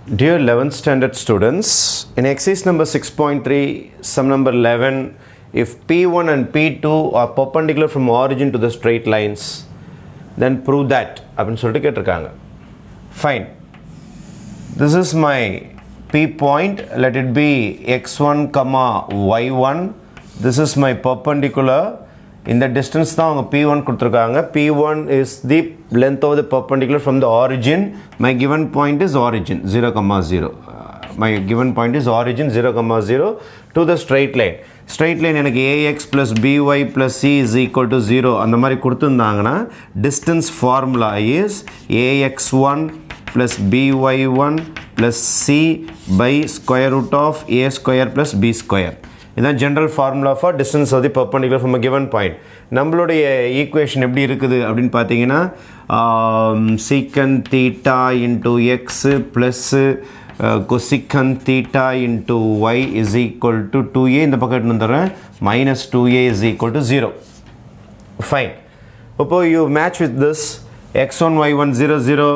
Dear 11th standard students, in exercise number 6.3, sum number 11, if P1 and P2 are perpendicular from origin to the straight lines, then prove that. அப்படின்னு சொல்லிட்டு கேட்டிருக்காங்க. Fine. This is my P point. Let it be x1, y1. This is my perpendicular. இந்த distance தான் அவங்க P1 கொடுத்துருக்காங்க. P1 is the length of the perpendicular from the origin. My given point is origin 0, 0. My given point is origin 0, 0 to the straight line. Straight line எனக்கு ax plus by plus c is equal to 0 அந்த மாதிரி கொடுத்துருந்தாங்கன்னா distance formula is ax1 plus by1 plus c by square root of a square plus b square. இதுதான் general formula for distance of the perpendicular from a given point. நம்மளுடைய equation எப்படி இருக்குது அப்படின்னு பார்த்தீங்கன்னா secant theta into x plus cosecant theta into y is equal to 2a. இந்த பக்கம் வந்துடுறேன் minus 2a is equal to 0. Fine. இப்போ you match with this x1 y1 0 0.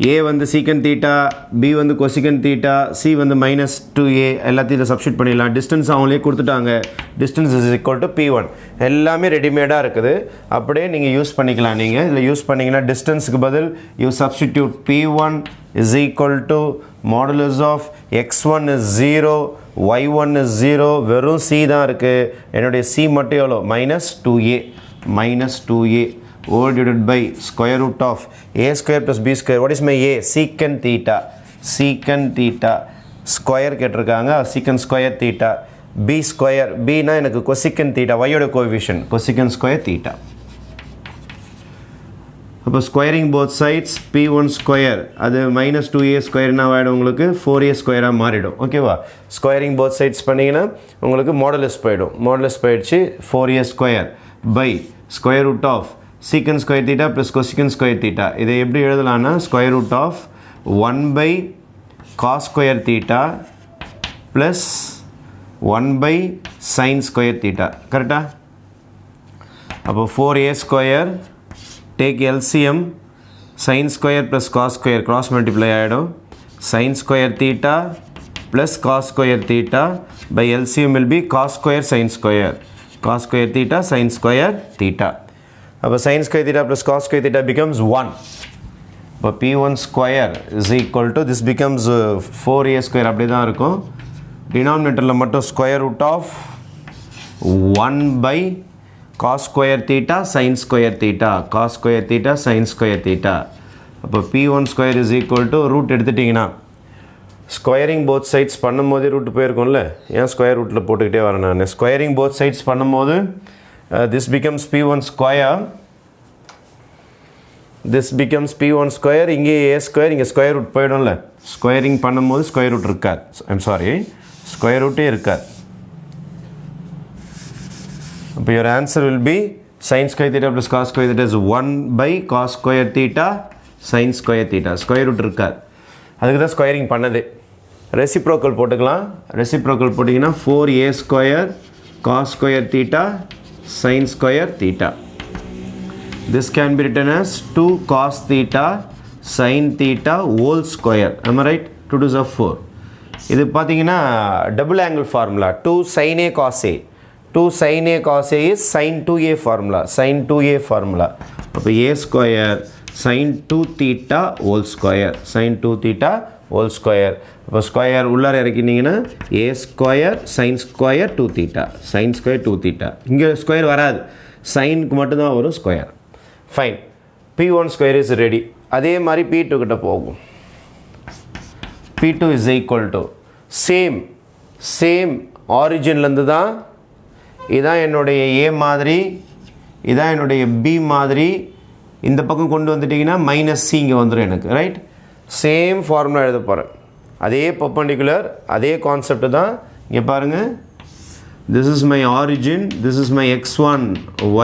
a வந்து secant theta, b வந்து cosecant theta, c வந்து minus 2a. எல்லாத்தையும் இதை substitute பண்ணிடலாம். டிஸ்டன்ஸ் அவங்களே கொடுத்துட்டாங்க. Distance is equal to p1. எல்லாமே ரெடிமேடாக இருக்குது. அப்படியே நீங்கள் யூஸ் பண்ணிக்கலாம். நீங்கள் இதில் யூஸ் பண்ணிங்கன்னா டிஸ்டன்ஸுக்கு பதில் you substitute p1 is equal to modulus of x1 is 0, y1 is 0. வெறும் c தான் இருக்குது. என்னுடைய c மட்டும் எவ்வளோ? minus 2a all divided by square root of a square plus b square. What is my a? Secant theta. Secant theta square கேட்டிருக்காங்க. secant square theta. b square. b னா எனக்கு cosecant theta. y ஓட coefficient. cosecant square theta. அப்போ squaring both sides p1 square அது minus 2a square என்ன ஆகிடும் உங்களுக்கு 4a ஸ்கொயராக மாறிடும். ஓகேவா? ஸ்கொயரிங் போத் சைட்ஸ் பண்ணிங்கன்னா உங்களுக்கு மாடுலஸ் போயிடும். மாடுலஸ் போயிடுச்சு 4a square by square root of secant square theta plus cosecant square theta. இதை எப்படி எழுதலாம்னா square root of 1 by cos square theta plus 1 by sin square theta. கரெக்டா? அப்போ 4a square take LCM sin square plus cos square cross multiply ஆகிடும். sin square theta plus cos square theta by LCM will be cos square sin square. cos square theta sin square theta. அப்போ sin square theta plus cos square theta becomes 1. இப்போ p1 square is equal to this becomes 4a square அப்படி தான் இருக்கும். டினாமினேட்டரில் மட்டும் square root of 1 by cos square theta sin square theta. cos square theta sin square theta. அப்போ p1 square is equal to root எடுத்துட்டிங்கன்னா squaring both sides பண்ணும்போது root போயிருக்கும்ல, ஏன் square ரூட்டில் போட்டுக்கிட்டே வரேன் நான். ஸ்கொயரிங் போத் சைட்ஸ் பண்ணும்போது this becomes p1 square. this becomes p1 square. இங்கே a square, இங்கே ஸ்கொயர் ரூட் போயிடும்ல. ஸ்கொயரிங் பண்ணும்போது ஸ்கொயர் ரூட் இருக்காது. ஐம் சாரி, ஸ்கொயர் ரூட்டே இருக்காது. அப்போ your answer will be sin square theta plus cos square theta is 1 by cos square theta sin square theta. Square root இருக்காது. அதுக்கு தான் squaring பண்ணது. Reciprocal போட்டுக்கலாம். Reciprocal போட்டிங்கன்னா 4a square cos square theta sin square theta. This can be written as 2 cos theta sin theta whole square. Am I right? 2 to the 4. இது பார்த்தீங்கன்னா double angle formula 2 sin a cos a. 2 sin a cos a is sin 2a formula. sin 2a formula. அப்போ a square sin 2 theta whole square. sin 2 theta whole square. இப்போ square உள்ளார இறக்கினீங்கன்னா a square sin square 2 theta. sin square 2 theta. இங்கே square வராது, சைனுக்கு மட்டும்தான் வரும் square. Fine. p1 square is ready. அதே மாதிரி p2 கிட்ட போகும். p2 is equal to same ஆரிஜின்லேருந்து தான். இதான் என்னுடைய a மாதிரி, இதான் என்னுடைய b மாதிரி. இந்த பக்கம் கொண்டு வந்துட்டிங்கன்னா மைனஸ் c இங்கே வந்துடும் எனக்கு. ரைட்? சேம் ஃபார்முலா எழுத போகிறேன். அதே பர்பெண்டிகுலர், அதே கான்செப்ட் தான். இங்கே பாருங்கள், this is my origin, this is my x1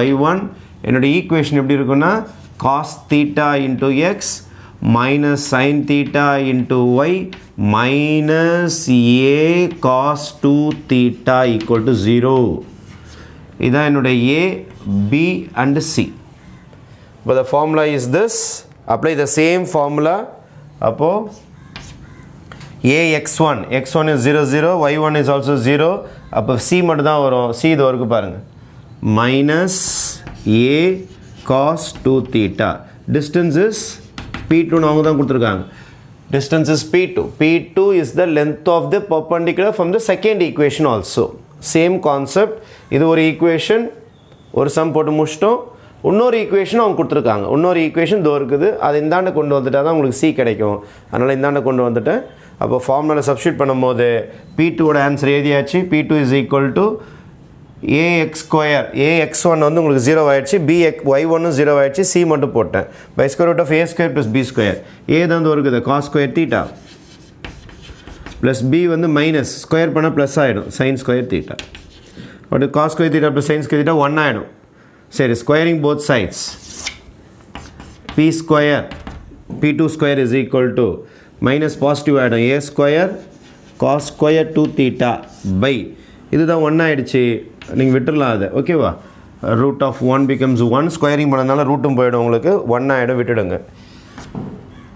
y1. என்னோடய ஈக்குவேஷன் எப்படி இருக்குன்னா cos theta into x minus sin theta into y minus a cos 2 theta equal to 0. இதான் என்னுடைய a, b and c. But the formula is this. Apply the same formula. அப்போது AX1 x1 is 0 0 y1 is also 0 அப்போ c மட்டும் தான் வரும் c இது வரைக்கும் பாருங்க minus a cos 2 theta distance is p2 னு அவங்க தான் கொடுத்துருக்காங்க distance is p2 is the length of the perpendicular from the second equation also same concept இது ஒரு equation ஒரு sum போட்டு முடிச்சிட்டோம் இன்னொரு ஈக்குவேஷன் அவங்க கொடுத்துருக்காங்க இன்னொரு ஈக்குவேஷன் தோ இருக்குது அது இந்தாண்ட கொண்டு வந்துட்டால் தான் உங்களுக்கு சி கிடைக்கும் அதனால் இந்தாண்ட கொண்டு வந்துட்டேன் அப்போ ஃபார்முலாவில் சப்ஸ்டியூட் பண்ணும்போது P2ஓட ஆன்சர் எழுதியாச்சு P2 is equal to AX square AX1 வந்து உங்களுக்கு 0 ஆயிடுச்சு y1 0 ஆயிடுச்சு C மட்டும் போட்டேன் by square root of A square plus B square A தான் தோ இருக்குது cos square theta plus B வந்து மைனஸ் ஸ்கொயர் பண்ணால் ப்ளஸ் ஆகிடும் sin square theta but cos square theta plus sin square theta 1 ஆகிடும் சரி squaring both sides p square p2 square is equal to minus positive ஆகிடும் a square cos square 2 theta by இதுதான் 1 ஆகிடுச்சு நீங்கள் விட்டுடலாம் அது ஓகேவா root of 1 becomes 1 ஸ்கொயரிங் பண்ணதுனால ரூட்டும் போயிடும் உங்களுக்கு 1 ஆகிடும் விட்டுடுங்க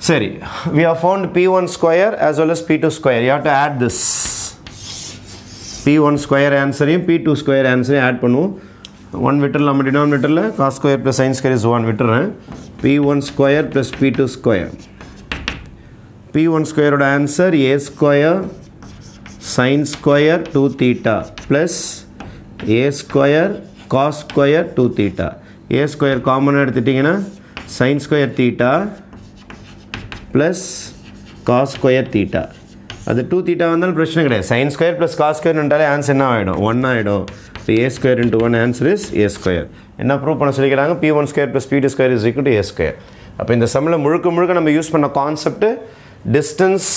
சரி we have found p1 square as well as p2 square you have to add this p1 square ஆன்சரையும் p2 square ஆன்சரையும் ஆட் பண்ணுவோம் 1 விட்டுடலாம் டினாமினேட்டரில் cos square plus sin square is 1 விட்டுறேன் p1 square plus p2 square p1 squareோட answer a square sin square 2 theta plus a square cos square 2 theta a square காமனாக எடுத்துட்டிங்கன்னா sin square theta plus cos square theta அது 2 theta வந்தாலும் பிரச்சனை கிடையாது sin square plus cos square என்றாலே answer என்ன ஆகிடும் 1 ஆகிடும் a square into 1 answer is a square என்ன ப்ரூவ் பண்ண சொல்லிக்கிறாங்க p1 square plus p2 square is equal to a square அப்போ இந்த சம்மில் முழுக்க நம்ம யூஸ் பண்ண concept distance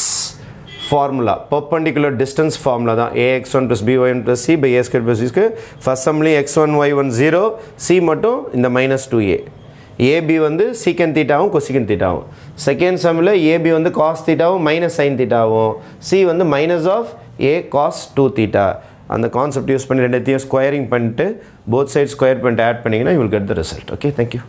formula perpendicular distance formula தான் ax1 plus by1 plus c by a square plus c square first சம்லேயும் x1 y1 0 c மட்டும் இந்த minus 2a ab வந்து secant தீட்டாவும் cosecant தீட்டாவும் செகண்ட் சம்மில் ab வந்து cos தீட்டாவும் minus sin தீட்டாவும் c வந்து minus of a cos 2 theta அந்த concept use பண்ணி ரெண்டுத்தையும் ஸ்கொயரிங் பண்ணிட்டு போத் சைட் ஸ்கொயர் பண்ணிட்டு ஆட் பண்ணிங்கன்னா you will get the result okay thank you